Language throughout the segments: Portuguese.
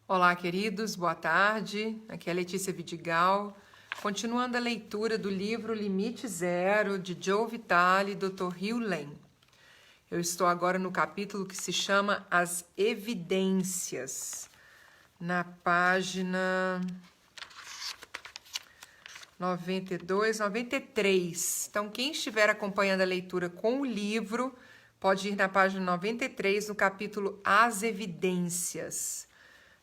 Olá, queridos, boa tarde. Aqui é a Letícia Vidigal, continuando a leitura do livro Limite Zero, de Joe Vitale e Dr. Hugh Lane. Eu estou agora no capítulo que se chama As Evidências, na página 92, 93. Então, quem estiver acompanhando a leitura com o livro, pode ir na página 93, no capítulo As Evidências.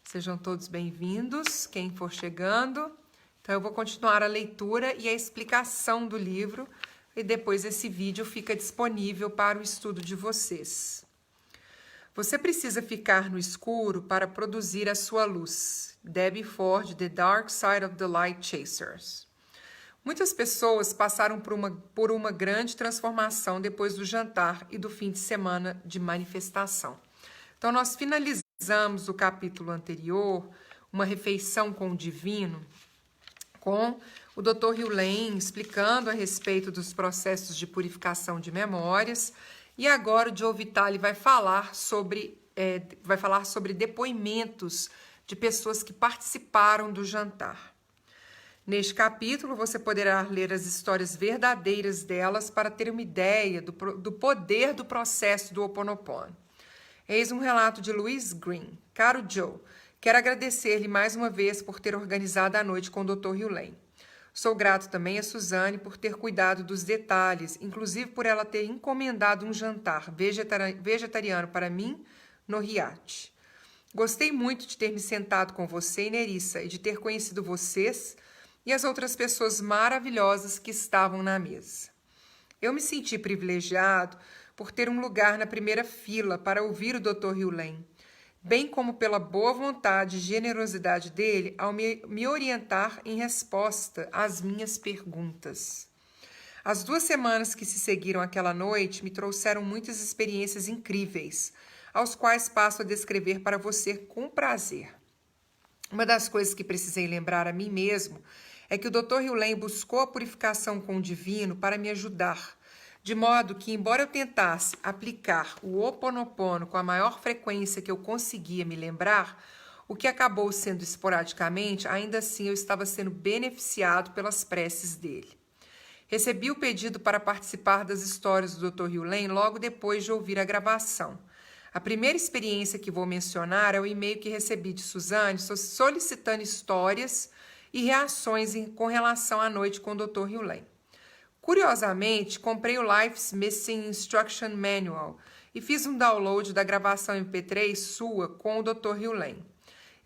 Sejam todos bem-vindos, quem for chegando. Então, eu vou continuar a leitura e a explicação do livro, e depois esse vídeo fica disponível para o estudo de vocês. Você precisa ficar no escuro para produzir a sua luz. Debbie Ford, The Dark Side of the Light Chasers. Muitas pessoas passaram por uma grande transformação depois do jantar e do fim de semana de manifestação. Então, nós finalizamos o capítulo anterior, uma refeição com o divino, com o Dr. Hugh Lane explicando a respeito dos processos de purificação de memórias, e agora o Joe Vitale vai falar sobre depoimentos de pessoas que participaram do jantar. Neste capítulo, você poderá ler as histórias verdadeiras delas para ter uma ideia do poder do processo do Ho Oponopono. Eis um relato de Louise Green. Caro Joe, quero agradecer-lhe mais uma vez por ter organizado a noite com o Dr. Hugh Lane. Sou grato também a Suzanne por ter cuidado dos detalhes, inclusive por ela ter encomendado um jantar vegetariano para mim no Riad. Gostei muito de ter me sentado com você e Nerissa e de ter conhecido vocês e as outras pessoas maravilhosas que estavam na mesa. Eu me senti privilegiado por ter um lugar na primeira fila para ouvir o Dr. Hugh Lane, bem como pela boa vontade e generosidade dele ao me orientar em resposta às minhas perguntas. As 2 semanas que se seguiram àquela noite me trouxeram muitas experiências incríveis, aos quais passo a descrever para você com prazer. Uma das coisas que precisei lembrar a mim mesmo é que o Dr. Hugh Lane buscou a purificação com o divino para me ajudar, de modo que, embora eu tentasse aplicar o Ho Oponopono com a maior frequência que eu conseguia me lembrar, o que acabou sendo esporadicamente, ainda assim eu estava sendo beneficiado pelas preces dele. Recebi o pedido para participar das histórias do Dr. Hugh Lane logo depois de ouvir a gravação. A primeira experiência que vou mencionar é o e-mail que recebi de Suzanne solicitando histórias e reações com relação à noite com o Dr. Hugh Lane. Curiosamente, comprei o Life's Missing Instruction Manual e fiz um download da gravação MP3 sua com o Dr. Hugh Lane.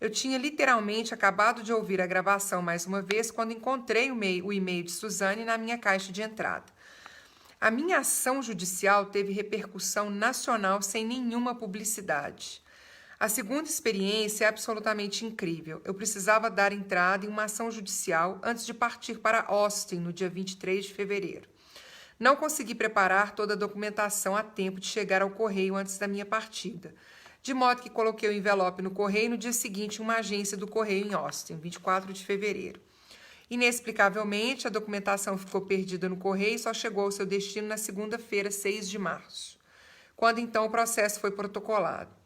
Eu tinha literalmente acabado de ouvir a gravação mais uma vez quando encontrei o e-mail de Suzanne na minha caixa de entrada. A minha ação judicial teve repercussão nacional sem nenhuma publicidade. A segunda experiência é absolutamente incrível. Eu precisava dar entrada em uma ação judicial antes de partir para Austin, no dia 23 de fevereiro. Não consegui preparar toda a documentação a tempo de chegar ao correio antes da minha partida, de modo que coloquei o envelope no correio e no dia seguinte em uma agência do correio em Austin, 24 de fevereiro. Inexplicavelmente, a documentação ficou perdida no correio e só chegou ao seu destino na segunda-feira, 6 de março, quando então o processo foi protocolado.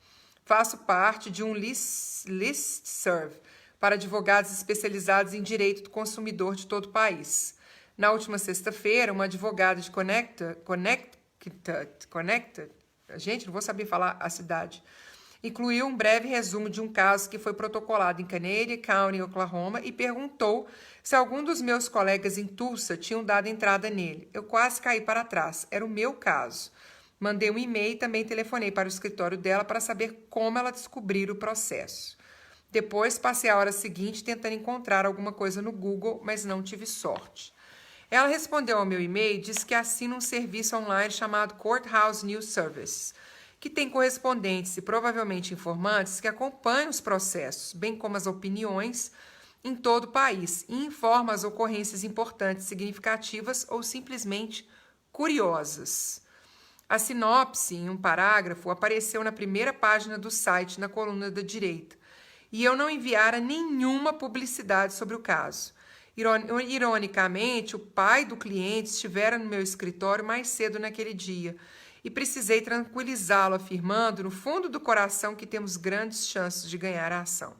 Faço parte de um listserv para advogados especializados em direito do consumidor de todo o país. Na última sexta-feira, uma advogada de Connecticut, gente, não vou saber falar a cidade, incluiu um breve resumo de um caso que foi protocolado em Canadian County, Oklahoma, e perguntou se algum dos meus colegas em Tulsa tinham dado entrada nele. Eu quase caí para trás. Era o meu caso. Mandei um e-mail e também telefonei para o escritório dela para saber como ela descobriu o processo. Depois, passei a hora seguinte tentando encontrar alguma coisa no Google, mas não tive sorte. Ela respondeu ao meu e-mail e disse que assina um serviço online chamado Courthouse News Service, que tem correspondentes e provavelmente informantes que acompanham os processos, bem como as opiniões, em todo o país e informa as ocorrências importantes, significativas ou simplesmente curiosas. A sinopse, em um parágrafo, apareceu na primeira página do site, na coluna da direita, e eu não enviara nenhuma publicidade sobre o caso. Ironicamente, o pai do cliente estivera no meu escritório mais cedo naquele dia, e precisei tranquilizá-lo, afirmando, no fundo do coração, que temos grandes chances de ganhar a ação.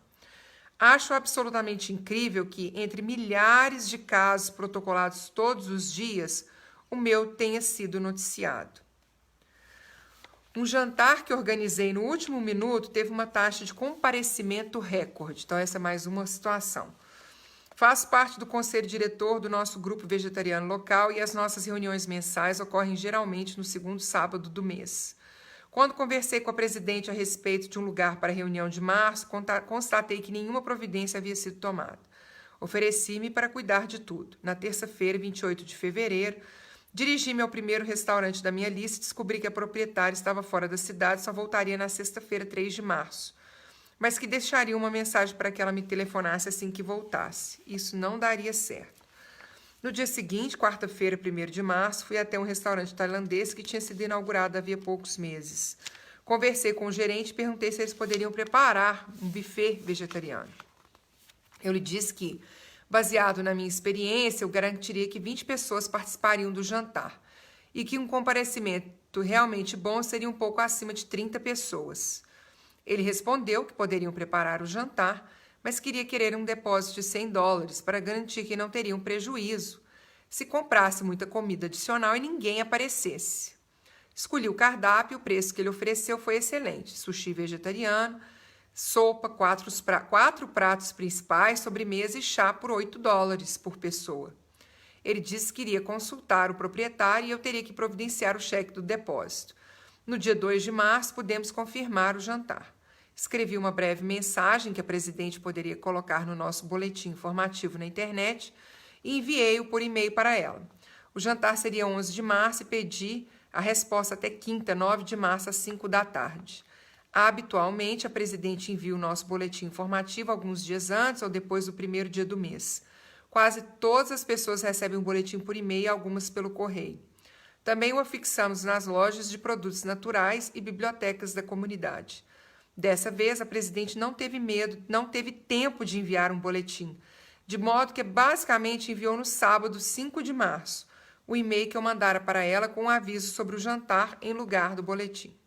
Acho absolutamente incrível que, entre milhares de casos protocolados todos os dias, o meu tenha sido noticiado. Um jantar que organizei no último minuto teve uma taxa de comparecimento recorde. Então, essa é mais uma situação. Faço parte do conselho diretor do nosso grupo vegetariano local e as nossas reuniões mensais ocorrem geralmente no segundo sábado do mês. Quando conversei com a presidente a respeito de um lugar para a reunião de março, constatei que nenhuma providência havia sido tomada. Ofereci-me para cuidar de tudo. Na terça-feira, 28 de fevereiro, dirigi-me ao primeiro restaurante da minha lista e descobri que a proprietária estava fora da cidade e só voltaria na sexta-feira, 3 de março. Mas que deixaria uma mensagem para que ela me telefonasse assim que voltasse. Isso não daria certo. No dia seguinte, quarta-feira, 1º de março, fui até um restaurante tailandês que tinha sido inaugurado havia poucos meses. Conversei com o gerente e perguntei se eles poderiam preparar um buffet vegetariano. Eu lhe disse que, baseado na minha experiência, eu garantiria que 20 pessoas participariam do jantar e que um comparecimento realmente bom seria um pouco acima de 30 pessoas. Ele respondeu que poderiam preparar o jantar, mas querer um depósito de $100 para garantir que não teriam prejuízo se comprasse muita comida adicional e ninguém aparecesse. Escolhi o cardápio e o preço que ele ofereceu foi excelente. Sushi vegetariano, sopa, 4 pratos principais, sobremesa e chá por $8 por pessoa. Ele disse que iria consultar o proprietário e eu teria que providenciar o cheque do depósito. No dia 2 de março, pudemos confirmar o jantar. Escrevi uma breve mensagem que a presidente poderia colocar no nosso boletim informativo na internet e enviei-o por e-mail para ela. O jantar seria 11 de março e pedi a resposta até quinta, 9 de março, às 5 da tarde. Habitualmente, a presidente envia o nosso boletim informativo alguns dias antes ou depois do primeiro dia do mês. Quase todas as pessoas recebem um boletim por e-mail e algumas pelo correio. Também o afixamos nas lojas de produtos naturais e bibliotecas da comunidade. Dessa vez, a presidente não teve tempo de enviar um boletim, de modo que basicamente enviou no sábado, 5 de março, o e-mail que eu mandara para ela com um aviso sobre o jantar em lugar do boletim.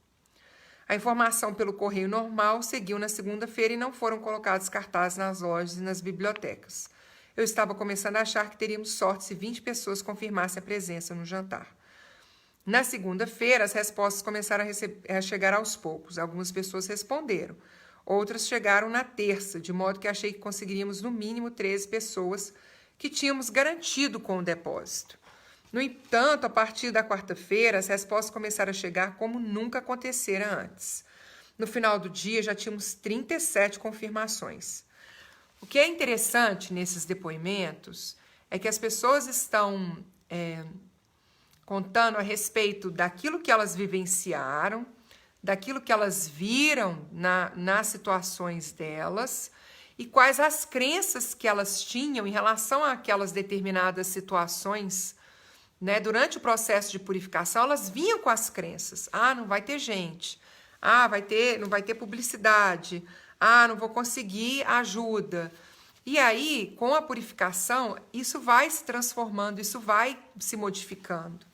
A informação pelo correio normal seguiu na segunda-feira e não foram colocados cartazes nas lojas e nas bibliotecas. Eu estava começando a achar que teríamos sorte se 20 pessoas confirmassem a presença no jantar. Na segunda-feira, as respostas começaram a chegar aos poucos. Algumas pessoas responderam. Outras chegaram na terça, de modo que achei que conseguiríamos no mínimo 13 pessoas que tínhamos garantido com o depósito. No entanto, a partir da quarta-feira, as respostas começaram a chegar como nunca acontecera antes. No final do dia, já tínhamos 37 confirmações. O que é interessante nesses depoimentos é que as pessoas estão contando a respeito daquilo que elas vivenciaram, daquilo que elas viram nas situações delas e quais as crenças que elas tinham em relação àquelas determinadas situações, né? Durante o processo de purificação, elas vinham com as crenças. Ah, não vai ter gente. Ah, não vai ter publicidade. Ah, não vou conseguir ajuda. E aí, com a purificação, isso vai se transformando, isso vai se modificando.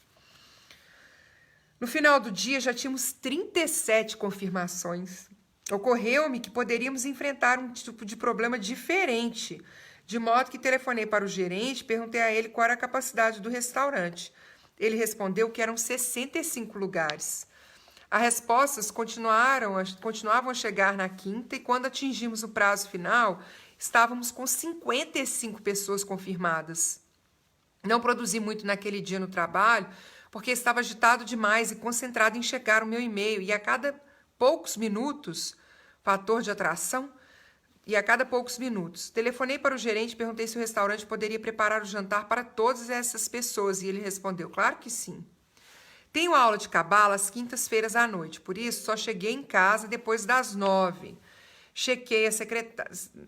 No final do dia, já tínhamos 37 confirmações. Ocorreu-me que poderíamos enfrentar um tipo de problema diferente, de modo que telefonei para o gerente e perguntei a ele qual era a capacidade do restaurante. Ele respondeu que eram 65 lugares. As respostas continuavam a chegar na quinta e quando atingimos o prazo final, estávamos com 55 pessoas confirmadas. Não produzi muito naquele dia no trabalho, porque estava agitado demais e concentrado em checar o meu e-mail. E a cada poucos minutos, fator de atração, telefonei para o gerente e perguntei se o restaurante poderia preparar o jantar para todas essas pessoas. E ele respondeu, claro que sim. Tenho aula de cabala às quintas-feiras à noite, por isso só cheguei em casa depois das 9. Chequei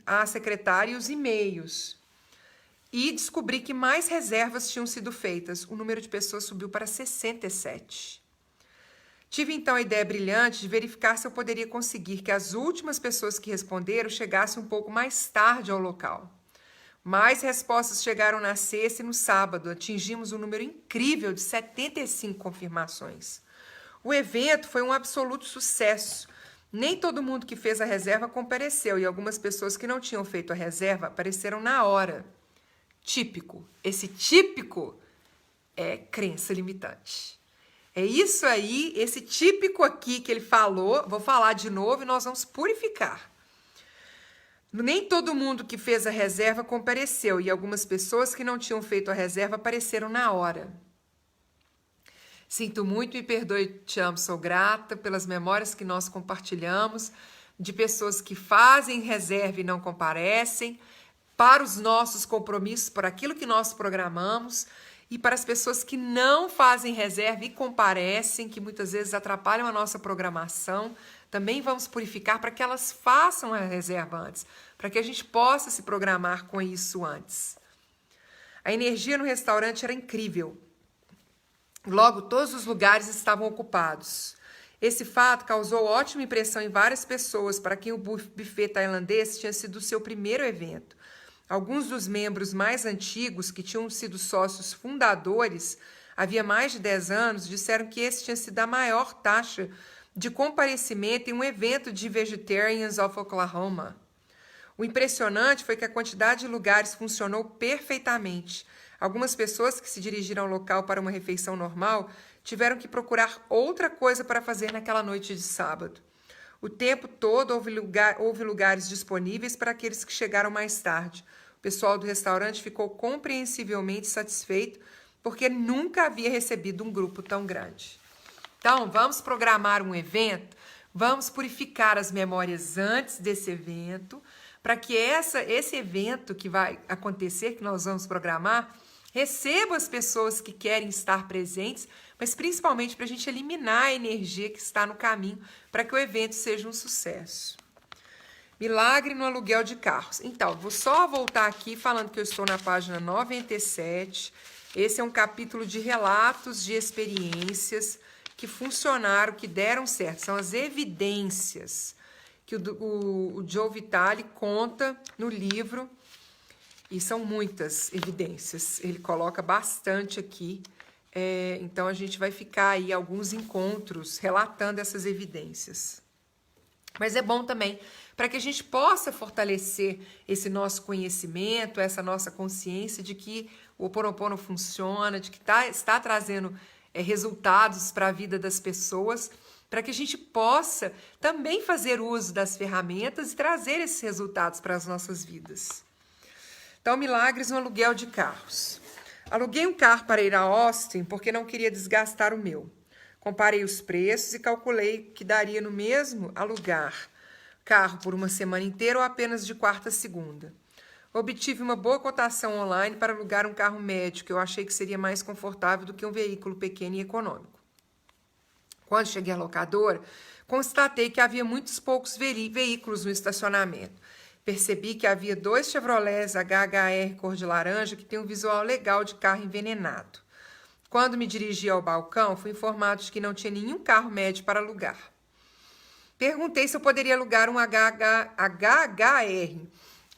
a secretária e os e-mails. E descobri que mais reservas tinham sido feitas. O número de pessoas subiu para 67. Tive então a ideia brilhante de verificar se eu poderia conseguir que as últimas pessoas que responderam chegassem um pouco mais tarde ao local. Mais respostas chegaram na sexta e no sábado. Atingimos um número incrível de 75 confirmações. O evento foi um absoluto sucesso. Nem todo mundo que fez a reserva compareceu e algumas pessoas que não tinham feito a reserva apareceram na hora. Típico. Esse típico é crença limitante. É isso aí, esse típico aqui que ele falou, vou falar de novo e nós vamos purificar. Nem todo mundo que fez a reserva compareceu e algumas pessoas que não tinham feito a reserva apareceram na hora. Sinto muito, me perdoe, te amo, sou grata pelas memórias que nós compartilhamos, de pessoas que fazem reserva e não comparecem, para os nossos compromissos, por aquilo que nós programamos, e para as pessoas que não fazem reserva e comparecem, que muitas vezes atrapalham a nossa programação, também vamos purificar para que elas façam a reserva antes, para que a gente possa se programar com isso antes. A energia no restaurante era incrível. Logo, todos os lugares estavam ocupados. Esse fato causou ótima impressão em várias pessoas para quem o buffet tailandês tinha sido o seu primeiro evento. Alguns dos membros mais antigos, que tinham sido sócios fundadores havia mais de 10 anos, disseram que esse tinha sido a maior taxa de comparecimento em um evento de Vegetarians of Oklahoma. O impressionante foi que a quantidade de lugares funcionou perfeitamente. Algumas pessoas que se dirigiram ao local para uma refeição normal tiveram que procurar outra coisa para fazer naquela noite de sábado. O tempo todo houve lugares disponíveis para aqueles que chegaram mais tarde. O pessoal do restaurante ficou compreensivelmente satisfeito porque nunca havia recebido um grupo tão grande. Então, vamos programar um evento, vamos purificar as memórias antes desse evento, para que esse evento que vai acontecer, que nós vamos programar, receba as pessoas que querem estar presentes, mas principalmente para a gente eliminar a energia que está no caminho para que o evento seja um sucesso. Milagre no aluguel de carros. Então, vou só voltar aqui falando que eu estou na página 97. Esse é um capítulo de relatos de experiências que funcionaram, que deram certo. São as evidências que o Joe Vitale conta no livro. E são muitas evidências, ele coloca bastante aqui, então a gente vai ficar aí alguns encontros relatando essas evidências. Mas é bom também para que a gente possa fortalecer esse nosso conhecimento, essa nossa consciência de que o Ho'oponopono funciona, de que está trazendo resultados para a vida das pessoas, para que a gente possa também fazer uso das ferramentas e trazer esses resultados para as nossas vidas. Então, milagres no aluguel de carros. Aluguei um carro para ir a Austin porque não queria desgastar o meu. Comparei os preços e calculei que daria no mesmo alugar carro por uma semana inteira ou apenas de quarta a segunda. Obtive uma boa cotação online para alugar um carro médio, que eu achei que seria mais confortável do que um veículo pequeno e econômico. Quando cheguei à locadora, constatei que havia muitos poucos veículos no estacionamento. Percebi que havia 2 Chevrolets HHR cor de laranja que têm um visual legal de carro envenenado. Quando me dirigi ao balcão, fui informado de que não tinha nenhum carro médio para alugar. Perguntei se eu poderia alugar um HHR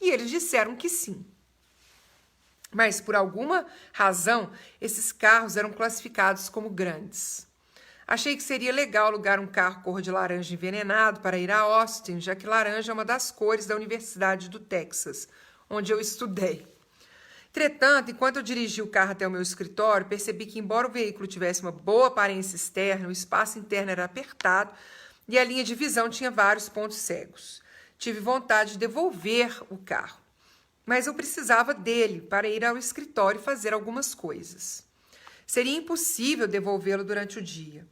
e eles disseram que sim. Mas, por alguma razão, esses carros eram classificados como grandes. Achei que seria legal alugar um carro cor de laranja envenenado para ir a Austin, já que laranja é uma das cores da Universidade do Texas, onde eu estudei. Entretanto, enquanto eu dirigi o carro até o meu escritório, percebi que, embora o veículo tivesse uma boa aparência externa, o espaço interno era apertado e a linha de visão tinha vários pontos cegos. Tive vontade de devolver o carro, mas eu precisava dele para ir ao escritório e fazer algumas coisas. Seria impossível devolvê-lo durante o dia.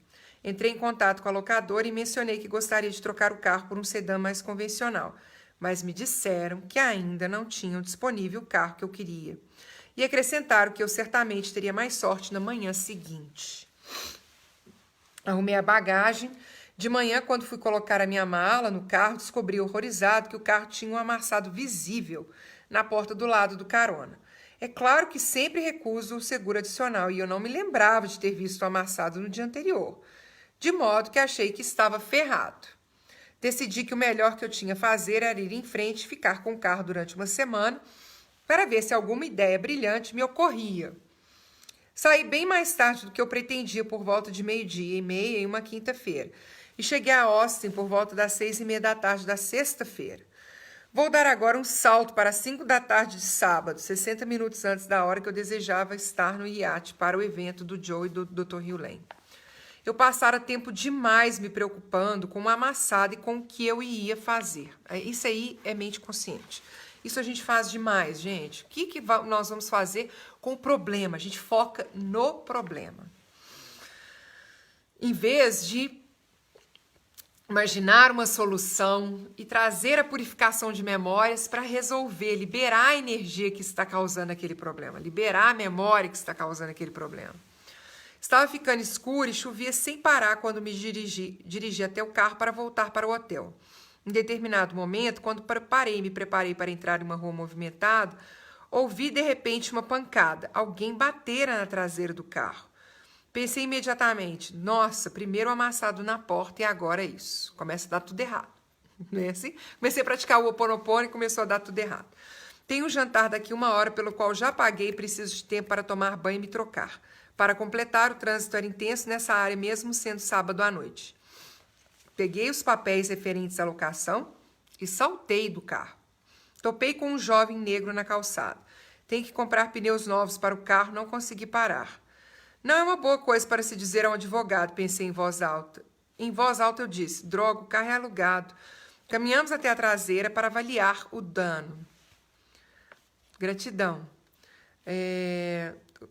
Entrei em contato com a locadora e mencionei que gostaria de trocar o carro por um sedã mais convencional, mas me disseram que ainda não tinham disponível o carro que eu queria. E acrescentaram que eu certamente teria mais sorte na manhã seguinte. Arrumei a bagagem. De manhã, quando fui colocar a minha mala no carro, descobri horrorizado que o carro tinha um amassado visível na porta do lado do carona. É claro que sempre recuso o seguro adicional e eu não me lembrava de ter visto o amassado no dia anterior, de modo que achei que estava ferrado. Decidi que o melhor que eu tinha a fazer era ir em frente e ficar com o carro durante uma semana para ver se alguma ideia brilhante me ocorria. Saí bem mais tarde do que eu pretendia, por volta de 12:30 em uma quinta-feira. e cheguei a Austin por volta das 6:30 da tarde da sexta-feira. Vou dar agora um salto para 5 da tarde de sábado, 60 minutos antes da hora que eu desejava estar no iate para o evento do Joe e do Dr. Hugh Lane. Eu passara tempo demais me preocupando com o amassado e com o que eu ia fazer. Isso aí é mente consciente. Isso a gente faz demais, gente. O que nós vamos fazer com o problema? A gente foca no problema. Em vez de imaginar uma solução e trazer a purificação de memórias para resolver, liberar a energia que está causando aquele problema, liberar a memória que está causando aquele problema. Estava ficando escuro e chovia sem parar quando me dirigi até o carro para voltar para o hotel. Em determinado momento, quando me preparei para entrar em uma rua movimentada, ouvi de repente uma pancada. Alguém batera na traseira do carro. Pensei imediatamente, nossa, primeiro o amassado na porta e agora isso. Começa a dar tudo errado. Não é assim? Comecei a praticar o Ho'oponopono e começou a dar tudo errado. Tenho um jantar daqui 1 hora, pelo qual já paguei e preciso de tempo para tomar banho e me trocar. Para completar, o trânsito era intenso nessa área, mesmo sendo sábado à noite. Peguei os papéis referentes à locação e saltei do carro. Topei com um jovem negro na calçada. Tenho que comprar pneus novos para o carro, não consegui parar. Não é uma boa coisa para se dizer a um advogado, pensei em voz alta. Em voz alta eu disse, droga, o carro é alugado. Caminhamos até a traseira para avaliar o dano. Gratidão.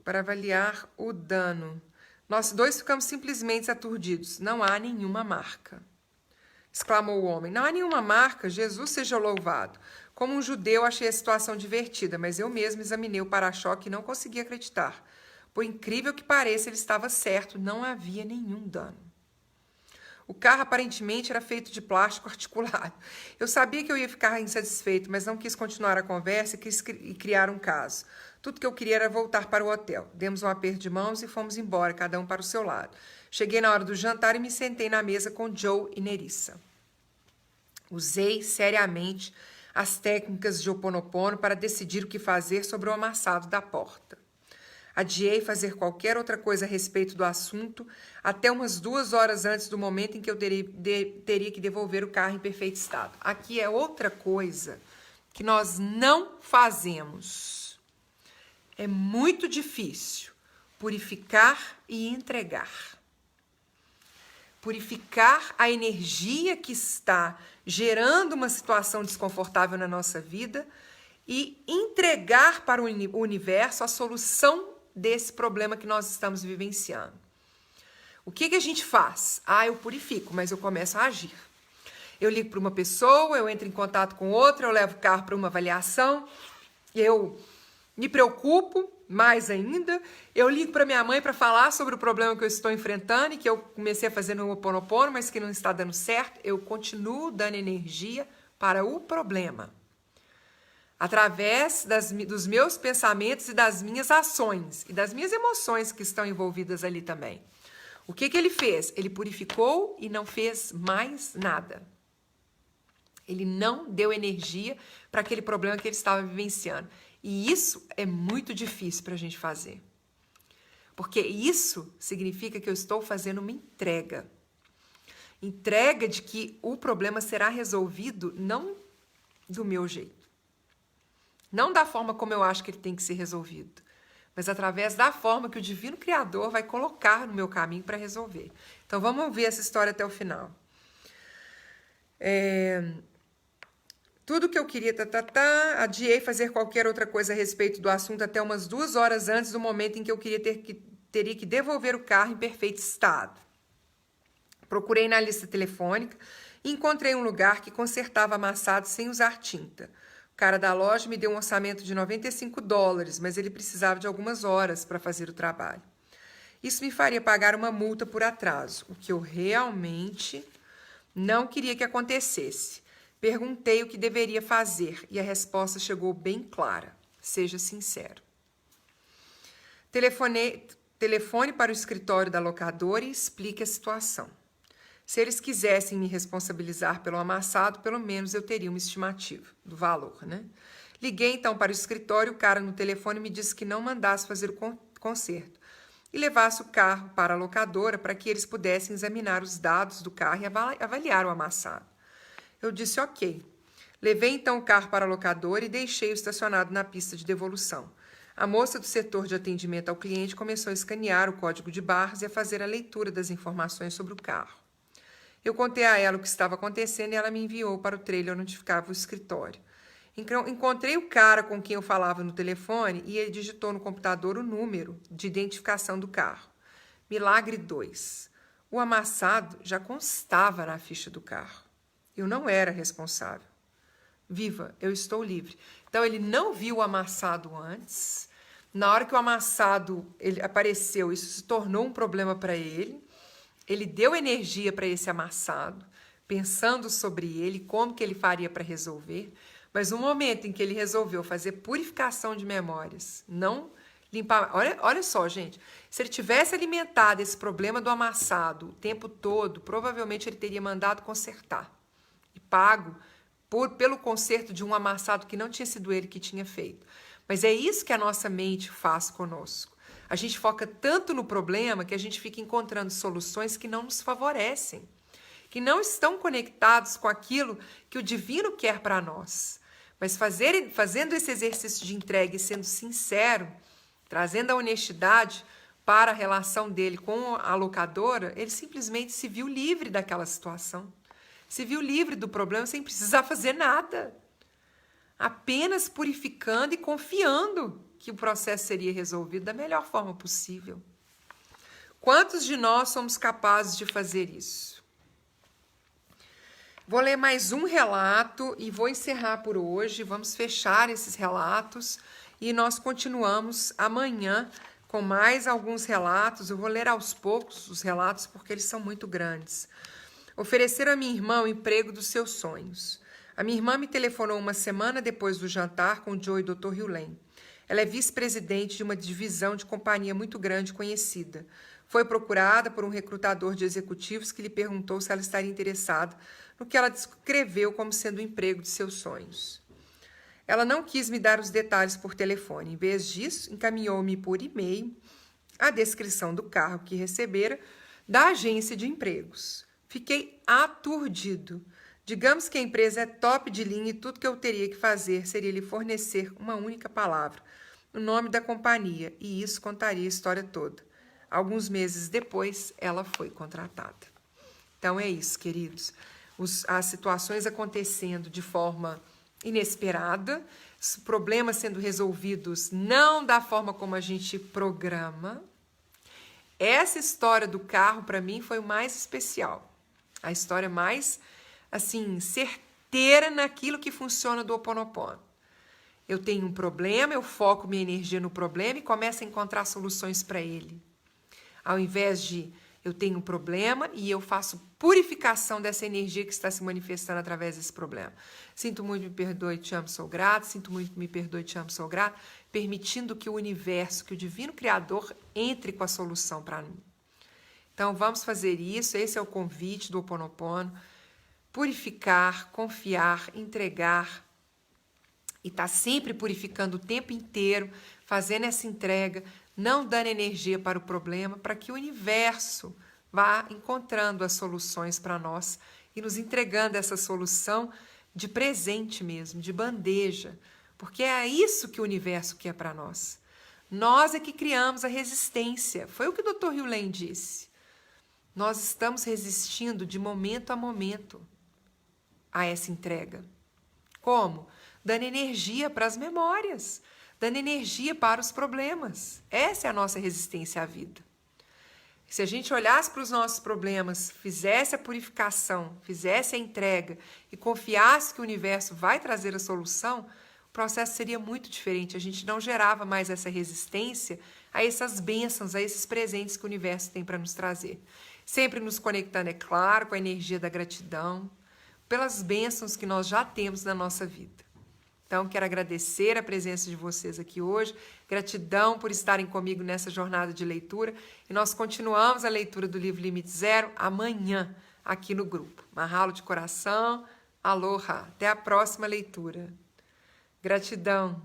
Para avaliar o dano. Nós dois ficamos simplesmente aturdidos. Não há nenhuma marca. Exclamou o homem. Não há nenhuma marca? Jesus seja louvado. Como um judeu, achei a situação divertida, mas eu mesmo examinei o para-choque e não consegui acreditar. Por incrível que pareça, ele estava certo, não havia nenhum dano. O carro aparentemente era feito de plástico articulado. Eu sabia que eu ia ficar insatisfeito, mas não quis continuar a conversa e criar um caso. Tudo que eu queria era voltar para o hotel. Demos um aperto de mãos e fomos embora, cada um para o seu lado. Cheguei na hora do jantar e me sentei na mesa com Joe e Nerissa. Usei seriamente as técnicas de Ho'oponopono para decidir o que fazer sobre o amassado da porta. Adiei fazer qualquer outra coisa a respeito do assunto até umas 2 horas antes do momento em que eu teria que devolver o carro em perfeito estado. Aqui é outra coisa que nós não fazemos. É muito difícil purificar e entregar. Purificar a energia que está gerando uma situação desconfortável na nossa vida e entregar para o universo a solução desse problema que nós estamos vivenciando. O que a gente faz? Eu purifico, mas eu começo a agir. Eu ligo para uma pessoa, eu entro em contato com outra, eu levo o carro para uma avaliação, eu me preocupo mais ainda, eu ligo para minha mãe para falar sobre o problema que eu estou enfrentando e que eu comecei a fazer no Ho'oponopono, mas que não está dando certo. Eu continuo dando energia para o problema. Através dos meus pensamentos e das minhas ações e das minhas emoções que estão envolvidas ali também. O que ele fez? Ele purificou e não fez mais nada. Ele não deu energia para aquele problema que ele estava vivenciando. E isso é muito difícil para a gente fazer. Porque isso significa que eu estou fazendo uma entrega. Entrega de que o problema será resolvido não do meu jeito. Não da forma como eu acho que ele tem que ser resolvido, mas através da forma que o Divino Criador vai colocar no meu caminho para resolver. Então, vamos ouvir essa história até o final. Tudo que eu queria, adiei fazer qualquer outra coisa a respeito do assunto até umas 2 horas antes do momento em que eu teria que devolver o carro em perfeito estado. Procurei na lista telefônica e encontrei um lugar que consertava amassado sem usar tinta. O cara da loja me deu um orçamento de $95, mas ele precisava de algumas horas para fazer o trabalho. Isso me faria pagar uma multa por atraso, o que eu realmente não queria que acontecesse. Perguntei o que deveria fazer e a resposta chegou bem clara. Seja sincero. Telefone para o escritório da locadora e explique a situação. Se eles quisessem me responsabilizar pelo amassado, pelo menos eu teria uma estimativa do valor, né? Liguei então para o escritório, o cara no telefone me disse que não mandasse fazer o conserto. e levasse o carro para a locadora para que eles pudessem examinar os dados do carro e avaliar o amassado. Eu disse ok. Levei então o carro para a locadora e deixei-o estacionado na pista de devolução. A moça do setor de atendimento ao cliente começou a escanear o código de barras e a fazer a leitura das informações sobre o carro. Eu contei a ela o que estava acontecendo e ela me enviou para o trailer onde ficava o escritório. Encontrei o cara com quem eu falava no telefone e ele digitou no computador o número de identificação do carro. Milagre 2. O amassado já constava na ficha do carro. Eu não era responsável. Viva, eu estou livre. Então, ele não viu o amassado antes. Na hora que o amassado apareceu, isso se tornou um problema para ele. Ele deu energia para esse amassado, pensando sobre ele, como que ele faria para resolver. Mas no momento em que ele resolveu fazer purificação de memórias, não limpar... Olha só, gente. Se ele tivesse alimentado esse problema do amassado o tempo todo, provavelmente ele teria mandado consertar e pago pelo conserto de um amassado que não tinha sido ele que tinha feito. Mas é isso que a nossa mente faz conosco. A gente foca tanto no problema que a gente fica encontrando soluções que não nos favorecem, que não estão conectados com aquilo que o divino quer para nós. Mas fazendo esse exercício de entrega e sendo sincero, trazendo a honestidade para a relação dele com a locadora, ele simplesmente se viu livre daquela situação. Se viu livre do problema sem precisar fazer nada. Apenas purificando e confiando que o processo seria resolvido da melhor forma possível. Quantos de nós somos capazes de fazer isso? Vou ler mais um relato e vou encerrar por hoje. Vamos fechar esses relatos e nós continuamos amanhã com mais alguns relatos. Eu vou ler aos poucos os relatos porque eles são muito grandes. Ofereceram a minha irmã o emprego dos seus sonhos. A minha irmã me telefonou uma semana depois do jantar com o Joe e o Dr. Hughley. Ela é vice-presidente de uma divisão de companhia muito grande conhecida. Foi procurada por um recrutador de executivos que lhe perguntou se ela estaria interessada no que ela descreveu como sendo o emprego de seus sonhos. Ela não quis me dar os detalhes por telefone. Em vez disso, encaminhou-me por e-mail a descrição do cargo que recebera da agência de empregos. Fiquei aturdido. Digamos que a empresa é top de linha e tudo que eu teria que fazer seria lhe fornecer uma única palavra, o nome da companhia, e isso contaria a história toda. Alguns meses depois, ela foi contratada. Então é isso, queridos. As situações acontecendo de forma inesperada, os problemas sendo resolvidos não da forma como a gente programa. Essa história do carro, para mim, foi o mais especial. A história mais, assim, certeira naquilo que funciona do Ho Oponopono. Eu tenho um problema, eu foco minha energia no problema e começo a encontrar soluções para ele. Ao invés de eu tenho um problema e eu faço purificação dessa energia que está se manifestando através desse problema. Sinto muito, me perdoe, te amo, sou grato. Sinto muito, me perdoe, te amo, sou grato. Permitindo que o universo, que o divino criador entre com a solução para mim. Então, vamos fazer isso. Esse é o convite do Ho Oponopono. Purificar, confiar, entregar. E estar sempre purificando o tempo inteiro, fazendo essa entrega, não dando energia para o problema, para que o universo vá encontrando as soluções para nós e nos entregando essa solução de presente mesmo, de bandeja. Porque é isso que o universo quer para nós. Nós é que criamos a resistência. Foi o que o Dr. Hughley disse. Nós estamos resistindo de momento a momento a essa entrega. Como? Dando energia para as memórias, dando energia para os problemas. Essa é a nossa resistência à vida. Se a gente olhasse para os nossos problemas, fizesse a purificação, fizesse a entrega e confiasse que o universo vai trazer a solução, o processo seria muito diferente. A gente não gerava mais essa resistência a essas bênçãos, a esses presentes que o universo tem para nos trazer. Sempre nos conectando, é claro, com a energia da gratidão, pelas bênçãos que nós já temos na nossa vida. Então, quero agradecer a presença de vocês aqui hoje, gratidão por estarem comigo nessa jornada de leitura, e nós continuamos a leitura do livro Limite Zero amanhã, aqui no grupo. Mahalo de coração, aloha, até a próxima leitura. Gratidão.